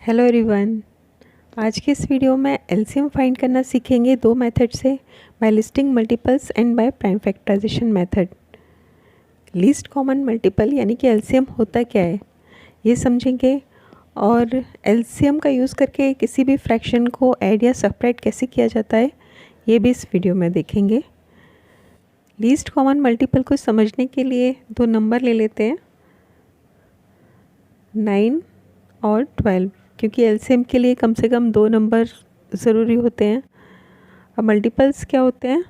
Hello everyone. आज के इस वीडियो में एलसीएम फाइंड करना सीखेंगे दो मेथड से, by listing multiples and by prime factorization method. Least common multiple यानी कि एलसीएम होता क्या है ये समझेंगे, और एलसीएम का यूज़ करके किसी भी फ्रैक्शन को ऐड या सब्ट्रैक्ट कैसे किया जाता है ये भी इस वीडियो में देखेंगे। लीस्ट कॉमन मल्टीपल को समझने के लिए दो नंबर ले लेते हैं, 9 और 12, क्योंकि एलसीएम के लिए कम से कम दो नंबर ज़रूरी होते हैं। अब मल्टीपल्स क्या होते हैं?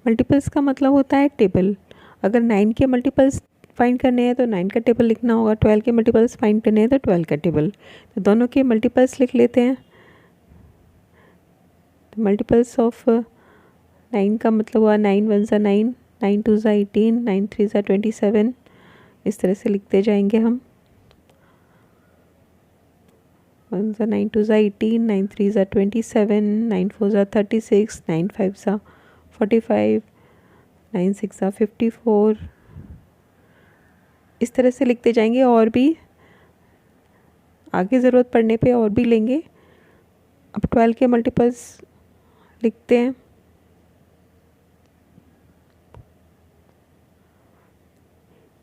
मल्टीपल्स का मतलब होता है टेबल। अगर 9 के मल्टीपल्स फाइंड करने हैं तो 9 का टेबल लिखना होगा, 12 के मल्टीपल्स फाइंड करने हैं तो 12 का टेबल। तो दोनों के मल्टीपल्स लिख लेते हैं। तो मल्टीपल्स ऑफ 9 का मतलब हुआ 9 वन ज़ा 9, 9 टू ज़ा 18, 9 थ्री ज़ा 27। इस तरह से लिखते जाएंगे हम। 1 ज़ा 9 टू ज़ा 18, 9 थ्री ज़ा 27, 9 फोर ज़ा 36, 9 फाइव ज़ा 45, 9 सिक्स ज़ा 54। इस तरह से लिखते जाएंगे, और भी आगे ज़रूरत पड़ने पे और भी लेंगे। अब 12 के मल्टीपल्स लिखते हैं।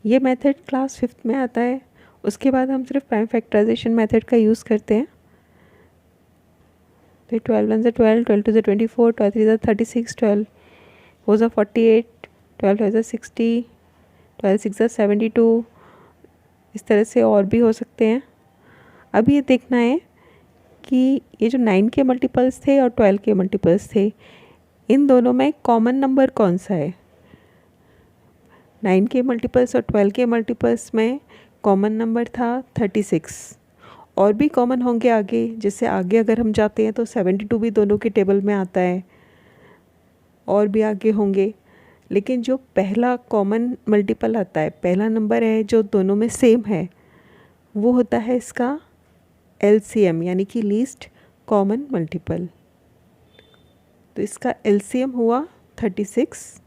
ये मेथड क्लास 5th में आता है। उसके बाद हम सिर्फ प्राइम फैक्टराइजेशन मेथड का यूज़ करते हैं। तो 12 वन ज़ा 12, 12 टू ज़ा 24, 12 थ्री ज़ा 36, 12 फोर ज़ा 48, 12 फाइव ज़ा 60, 12 सिक्स ज़ा 72। इस तरह से और भी हो सकते हैं। अब ये देखना है कि ये जो 9 के मल्टीपल्स थे और 12 के मल्टीपल्स थे, इन दोनों में कॉमन नंबर कौन सा है। 9 के मल्टीपल्स और 12 के मल्टीपल्स में कॉमन नंबर था 36। और भी कॉमन होंगे आगे, जैसे आगे अगर हम जाते हैं तो 72 भी दोनों के टेबल में आता है, और भी आगे होंगे। लेकिन जो पहला कॉमन मल्टीपल आता है, पहला नंबर है जो दोनों में सेम है, वो होता है इसका एलसीएम यानी कि लीस्ट कॉमन मल्टीपल। तो इसका एलसीएम हुआ 36।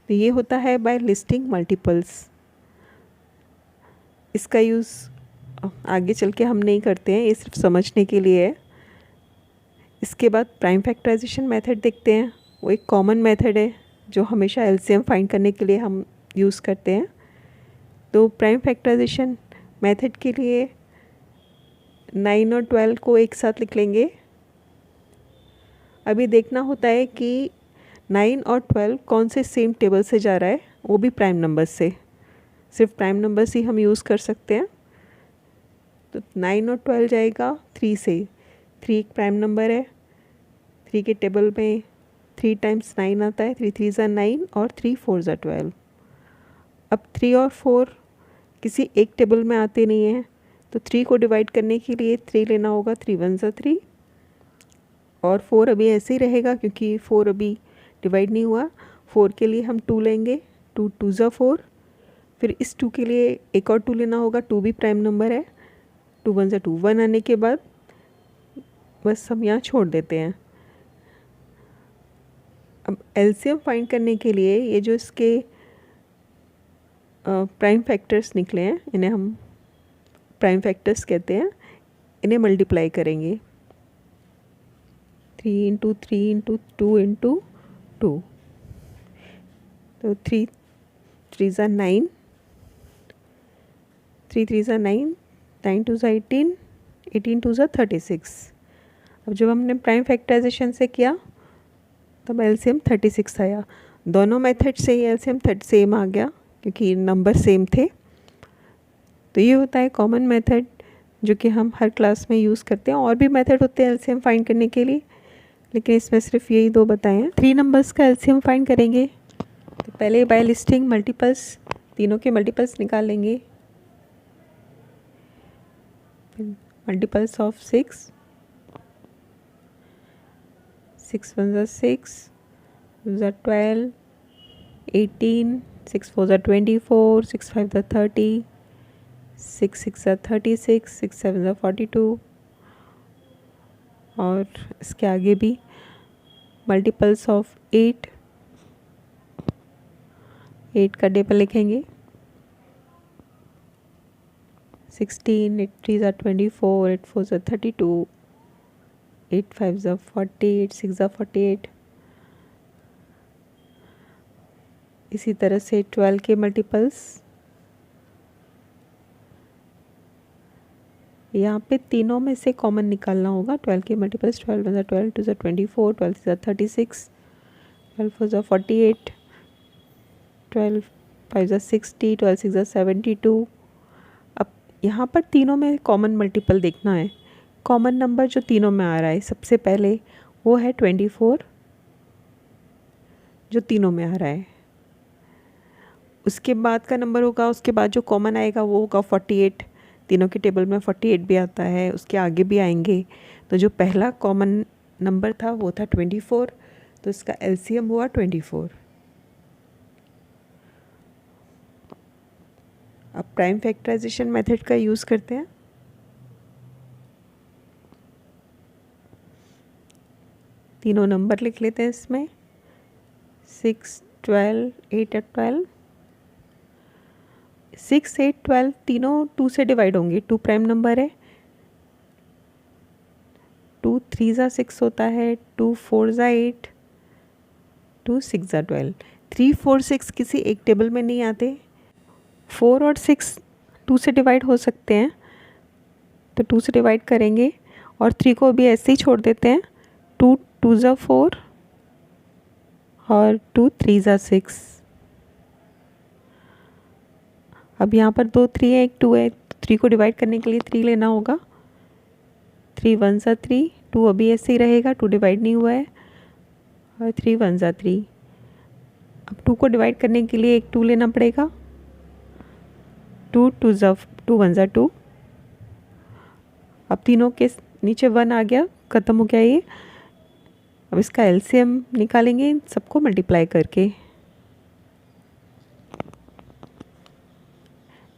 तो ये होता है बाय लिस्टिंग मल्टीपल्स। इसका यूज़ आगे चल के हम नहीं करते हैं, ये सिर्फ समझने के लिए है। इसके बाद प्राइम फैक्टराइजेशन मेथड देखते हैं। वो एक कॉमन मेथड है जो हमेशा एलसीएम फाइंड करने के लिए हम यूज़ करते हैं। तो प्राइम फैक्टराइजेशन मेथड के लिए 9 और 12 को एक साथ लिख लेंगे। अभी देखना होता है कि 9 और 12 कौन से सेम टेबल से जा रहा है, वो भी प्राइम नंबर से। सिर्फ प्राइम नंबर्स ही हम यूज़ कर सकते हैं। तो 9 और 12 जाएगा 3 से। 3 एक प्राइम नंबर है। 3 के टेबल में 3 टाइम्स 9 आता है, 3 थ्री ज़ा 9 और 3 फोर ज़ा 12। अब 3 और 4 किसी एक टेबल में आते नहीं हैं, तो 3 को डिवाइड करने के लिए 3 लेना होगा। 3 वन ज़ा 3 और 4 अभी ऐसे ही रहेगा क्योंकि 4 अभी डिवाइड नहीं हुआ। 4 के लिए हम 2 लेंगे। 2 टू ज़ा 4। फिर इस 2 के लिए एक और 2 लेना होगा। 2 भी प्राइम नंबर है। 2 वन ज़ा 2, 1 आने के बाद बस हम यहाँ छोड़ देते हैं। अब एलसीएम फाइंड करने के लिए ये जो इसके प्राइम फैक्टर्स निकले हैं, इन्हें हम प्राइम फैक्टर्स कहते हैं, इन्हें मल्टीप्लाई करेंगे। 3 इंटू 3 इंटू 2 इंटू 2। तो 3 थ्री ज़ा 9, 3 थ्री ज़ा 9, 9 टू ज़ा 18, 18 टू ज़ा 36। अब जब हमने प्राइम फैक्टराइजेशन से किया तब एलसीएम 36 आया। दोनों मेथड से ही एलसीएम सेम आ गया क्योंकि नंबर सेम थे। तो ये होता है कॉमन मेथड जो कि हम हर क्लास में यूज़ करते हैं। और भी मेथड होते हैं एलसीएम फाइंड करने के लिए, लेकिन इसमें सिर्फ यही दो बताए हैं। 3 नंबर्स का एलसीएम फाइंड करेंगे। तो पहले बाय लिस्टिंग मल्टीपल्स तीनों के मल्टीपल्स निकाल लेंगे। मल्टीपल्स ऑफ 6, 6 वन ज़ा 6, 2 ज़ा 12, 18, 6 फोर ज़ा 24, 6 फाइव ज़ा 30, 6 सिक्स ज़ा 36, 6 सेवन ज़ा 42। और इसके आगे भी मल्टीपल्स ऑफ 8 का टेबल लिखेंगे। 16, 8 3s are 24, 8 4s are 32, 8 5s are 40, 8 6 are 48। इसी तरह से 12 के मल्टीपल्स, यहाँ पे तीनों में से कॉमन निकालना होगा। 12 के मल्टीपल्स 12 1 12, 2 24, 12 6 36, 12 4 48, 12 5 60, 12 6 72। अब यहाँ पर तीनों में कॉमन मल्टीपल देखना है। कॉमन नंबर जो तीनों में आ रहा है सबसे पहले वो है 24, जो तीनों में आ रहा है। उसके बाद का नंबर होगा, उसके बाद जो कॉमन आएगा वो होगा 48। तीनों के टेबल में 48 भी आता है, उसके आगे भी आएंगे। तो जो पहला कॉमन नंबर था वो था 24, तो इसका एलसीएम हुआ 24। अब प्राइम फैक्टराइजेशन मेथड का यूज़ करते हैं। तीनों नंबर लिख लेते हैं इसमें, 6 12 8 और 12। 6 8 12 तीनों 2 से डिवाइड होंगे, 2 प्राइम नंबर है। 2 3 6 होता है, 2 4 8, 2 6 12। 3 4 6 किसी एक टेबल में नहीं आते। 4 और 6 2 से डिवाइड हो सकते हैं, तो 2 से डिवाइड करेंगे और 3 को भी ऐसे ही छोड़ देते हैं। 2 2 4 और 2 3 6। अब यहाँ पर 2 3 है, 1 2 है, 3 को डिवाइड करने के लिए 3 लेना होगा। 3 1 3, 2 अभी ऐसे ही रहेगा, 2 डिवाइड नहीं हुआ है, और 3 1 3। अब 2 को डिवाइड करने के लिए एक 2 लेना पड़ेगा। 2 2 1 2। अब तीनों के नीचे 1 आ गया, ख़त्म हो गया ये। अब इसका एलसीएम निकालेंगे सबको मल्टीप्लाई करके।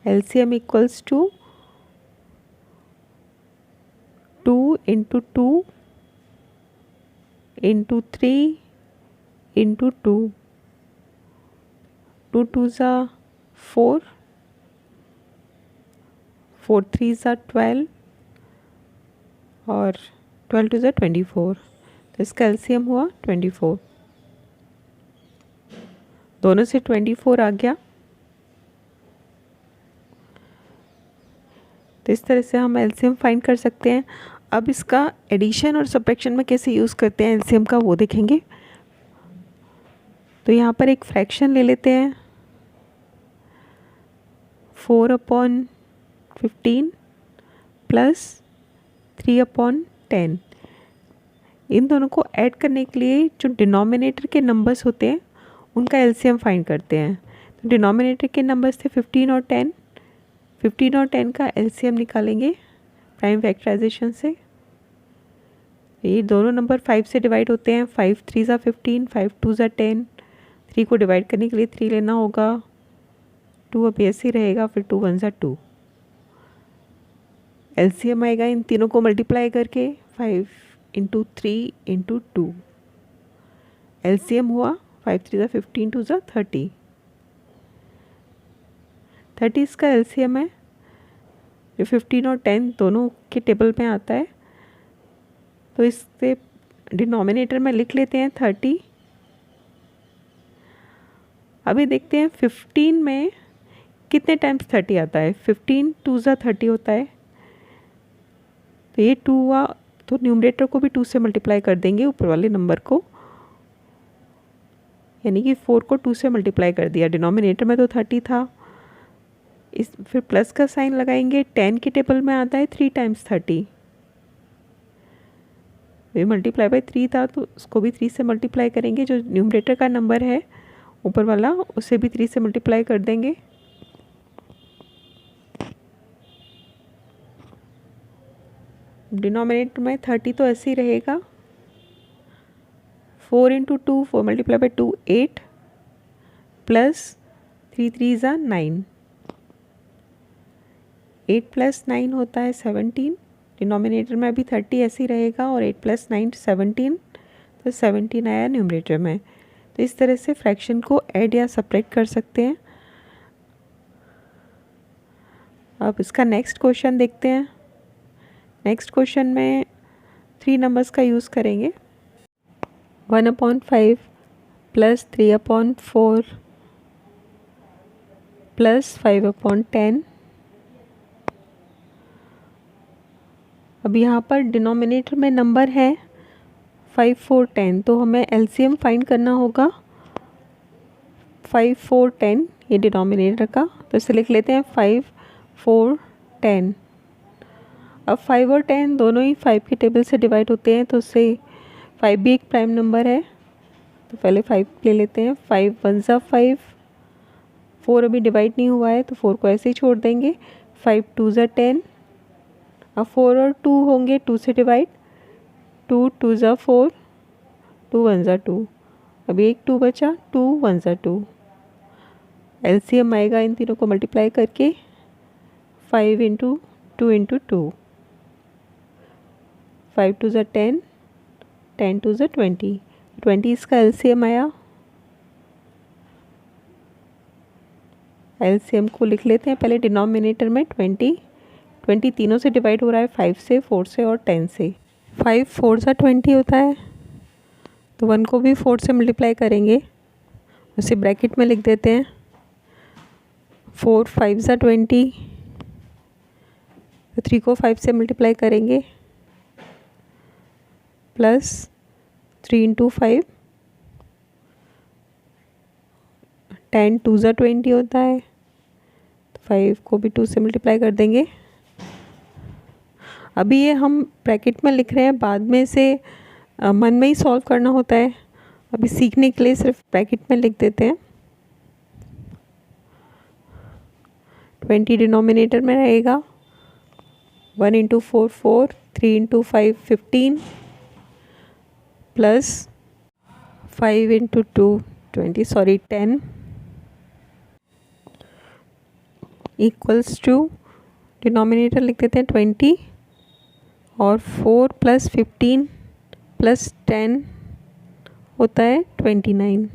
LCM equals to 2 × 2 × 3 × 2। 2 2 4, 4 3 12 और 12 2 24। तो इसका एलसीएम हुआ 24। दोनों से 24 आ गया। तो इस तरह से हम एलसीएम फाइंड कर सकते हैं। अब इसका एडिशन और सब्ट्रैक्शन में कैसे यूज़ करते हैं एलसीएम का, वो देखेंगे। तो यहाँ पर एक फ्रैक्शन ले लेते हैं, 4/15 प्लस 3/10। इन दोनों को ऐड करने के लिए जो डिनोमिनेटर के नंबर्स होते हैं उनका एलसीएम फाइंड करते हैं। तो डिनोमिनेटर के नंबर्स थे 15 और 10। 15 और 10 का एलसीएम निकालेंगे प्राइम फैक्टराइजेशन से। ये दोनों नंबर 5 से डिवाइड होते हैं। 5 3 15, 5 2 10। 3 को डिवाइड करने के लिए 3 लेना होगा, 2 अब ऐसे ही रहेगा, फिर 2 1 2। एलसीएम आएगा इन तीनों को मल्टीप्लाई करके 5 × 3 × 2। एलसीएम हुआ 5 3 15, 2 30। 30 इसका एलसीएम है, जो 15 और 10 दोनों के टेबल में आता है। तो इससे डिनोमिनेटर में लिख लेते हैं 30। अभी देखते हैं 15 में कितने टाइम्स 30 आता है। 15 2 30 होता है, तो ये 2 हुआ, तो न्यूमरेटर को भी 2 से मल्टीप्लाई कर देंगे ऊपर वाले नंबर को, यानी कि 4 को 2 से मल्टीप्लाई कर दिया। डिनोमिनेटर में तो 30 था, इस फिर प्लस का साइन लगाएंगे। 10 के टेबल में आता है 3 टाइम्स 30। ये मल्टीप्लाई बाय 3 था, तो उसको भी 3 से मल्टीप्लाई करेंगे। जो न्यूमरेटर का नंबर है ऊपर वाला, उसे भी 3 से मल्टीप्लाई कर देंगे। डिनोमिनेटर में 30 तो ऐसे ही रहेगा। 4 × 2, 4 मल्टीप्लाई बाय 2 8 प्लस 3 3 9। 8 + 9 होता है 17। डिनोमिनेटर में अभी 30 ऐसे ही रहेगा, और 8 + 9 17, तो 17 आया न्यूमरेटर में। तो इस तरह से फ्रैक्शन को ऐड या सब्ट्रैक्ट कर सकते हैं। अब इसका नेक्स्ट क्वेश्चन देखते हैं। नेक्स्ट क्वेश्चन में 3 नंबर्स का यूज़ करेंगे। 1/5 प्लस 3/4 प्लस 5/10। अब यहाँ पर डिनोमिनेटर में नंबर है 5, 4, 10, तो हमें एलसीएम फाइंड करना होगा 5, 4, 10 ये डिनोमिनेटर का, तो इसे लिख लेते हैं 5, 4, 10। अब 5 और 10 दोनों ही 5 के टेबल से डिवाइड होते हैं, तो उससे 5 भी एक प्राइम नंबर है, तो पहले 5 ले लेते हैं। 5 1 ज़ा 5, 4 अभी डिवाइड नहीं हुआ है तो 4 को ऐसे ही छोड़ देंगे। 5 2 ज़ा 10, अब 4 और 2 होंगे 2 से डिवाइड, 2 2 ज़ा 4, 2 1 ज़ा 2, अभी एक 2 बचा, 2 1 ज़ा 2। एलसीएम आएगा इन तीनों को मल्टीप्लाई करके 5 इंटू 2 इंटू 2, 5 2 ज़ा 10, 10 2 ज़ा 20, 20 इसका एलसीएम आया। एलसीएम को लिख लेते हैं पहले डिनोमिनेटर में 20, 20 तीनों से डिवाइड हो रहा है, 5 से, 4 से और 10 से। 5 4 ज़ा 20 होता है, तो 1 को भी 4 से मल्टीप्लाई करेंगे, उसे ब्रैकेट में लिख देते हैं। 4 5 ज़ा 20, तो 3 को 5 से मल्टीप्लाई करेंगे, प्लस 3 इंटू 5, 10 2 ज़ा 20 होता है, तो 5 को भी 2 से मल्टीप्लाई कर देंगे। अभी ये हम ब्रैकेट में लिख रहे हैं, बाद में इसे मन में ही सॉल्व करना होता है, अभी सीखने के लिए सिर्फ ब्रैकेट में लिख देते हैं। 20 डिनोमिनेटर में रहेगा, 1 into 4 4, 3 into 5 15, plus 5 into 2 10 equals to, denominator लिख देते हैं 20 और 4 प्लस 15 प्लस 10 होता है 29,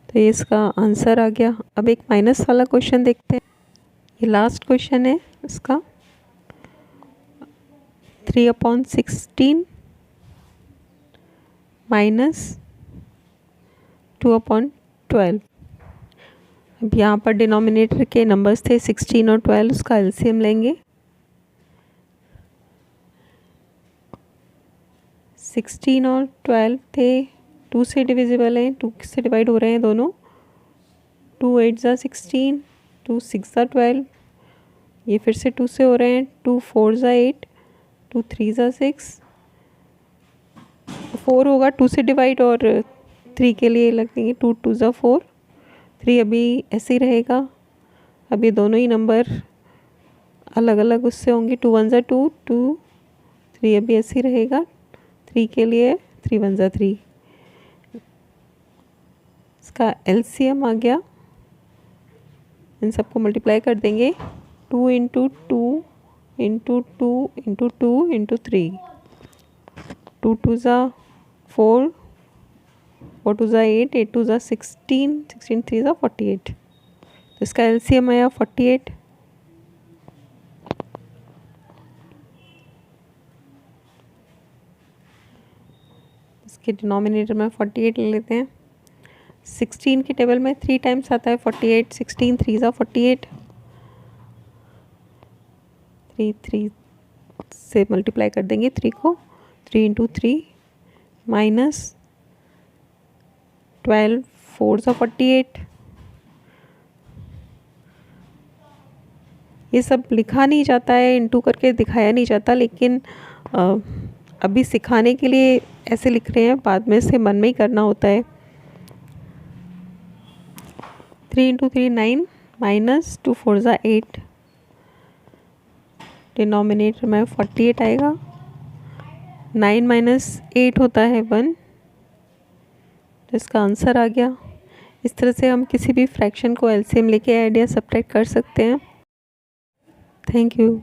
तो ये इसका आंसर आ गया। अब एक माइनस वाला क्वेश्चन देखते हैं, ये लास्ट क्वेश्चन है इसका। 3/16 माइनस 2/12। अब यहाँ पर डिनोमिनेटर के नंबर्स थे 16 और 12, उसका एलसीएम लेंगे। 16 और 12 थे 2 से डिविजिबल हैं, 2 से डिवाइड हो रहे हैं दोनों। 2 8 ज़ा 16, 2 6 ज़ा 12, ये फिर से 2 से हो रहे हैं। 2 4 ज़ा 8, 2 3 ज़ा 6, 4 होगा 2 से डिवाइड और 3 के लिए लगेंगे 2 2 ज़ा 4, 3 अभी ऐसे ही रहेगा। अब ये दोनों ही नंबर अलग अलग उससे होंगे, 2 1 ज़ा 2, 2 3 अभी ऐसे ही रहेगा, 3 के लिए 3 1 ज़ा 3, इसका एलसीएम आ गया। इन सबको मल्टीप्लाई कर देंगे, 2 इंटू 2 इंटू 2 इंटू 2 इंटू 3, 2 2 ज़ा 4, 4 2 ज़ा 8, 8 2 ज़ा 16, 16 3 ज़ा 48, तो इसका एलसीएम आया 48। इसके डिनोमिनेटर में 48 ले लेते हैं। 16 के टेबल में 3 टाइम्स आता है 48, 16 3 ज़ा 48, 3 3 से मल्टीप्लाई कर देंगे 3 को, 3 इंटू 3 माइनस 12 4 ज़ा 48। ये सब लिखा नहीं जाता है, इंटू करके दिखाया नहीं जाता, लेकिन अभी सिखाने के लिए ऐसे लिख रहे हैं, बाद में से मन में ही करना होता है। 3 इंटू 3 9 माइनस 2 4 ज़ा 8, डिनोमिनेटर में 48 आएगा। 9 माइनस 8 होता है 1, तो इसका आंसर आ गया। इस तरह से हम किसी भी फ्रैक्शन को एलसीएम लेके ऐड या सब्ट्रैक्ट कर सकते हैं। Thank you.